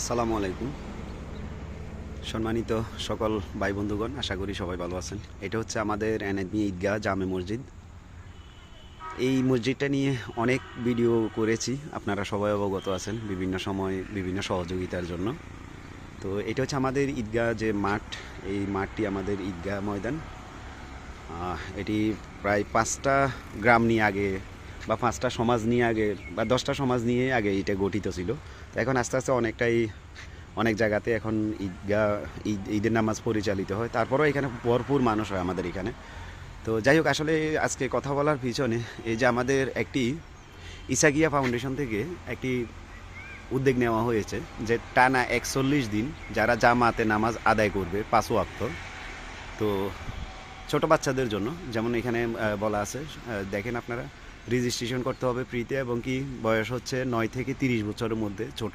আসসালামু আলাইকুম। সম্মানিত সকল ভাই বন্ধুগণ, আশা করি সবাই ভালো আছেন। এটা হচ্ছে আমাদের এনএবি ঈদগাহ জামে মসজিদ। এই মসজিদটা নিয়ে অনেক ভিডিও করেছি, আপনারা সবাই অবগত আছেন বিভিন্ন সময় বিভিন্ন সহযোগিতার জন্য। তো এটা হচ্ছে আমাদের ঈদগাহ যে মাঠ, এই মাঠটি আমাদের ঈদগাহ ময়দান। এটি প্রায় 5টা গ্রাম নিয়ে আগে বা 5টা সমাজ নিয়ে আগে বা 10টা সমাজ নিয়ে আগে এটা গঠিত ছিল। তো এখন আস্তে আস্তে অনেকটাই অনেক জায়গাতে এখন ঈদগাহ ঈদের নামাজ পরিচালিত হয়, তারপরেও এখানে ভরপুর মানুষ হয় আমাদের এখানে। তো যাই হোক, আসলে আজকে কথা বলার পিছনে এই যে আমাদের একটি ইসাগিয়া ফাউন্ডেশন থেকে একটি উদ্যোগ নেওয়া হয়েছে যে টানা 41 দিন যারা জামাতে নামাজ আদায় করবে 5 ওয়াক্ত। তো ছোট বাচ্চাদের জন্য যেমন এখানে বলা আছে, দেখেন আপনারা, রেজিস্ট্রেশন করতে হবে ফ্রিতে এবং কি বয়স হচ্ছে 9 থেকে 30 বছরের মধ্যে ছোট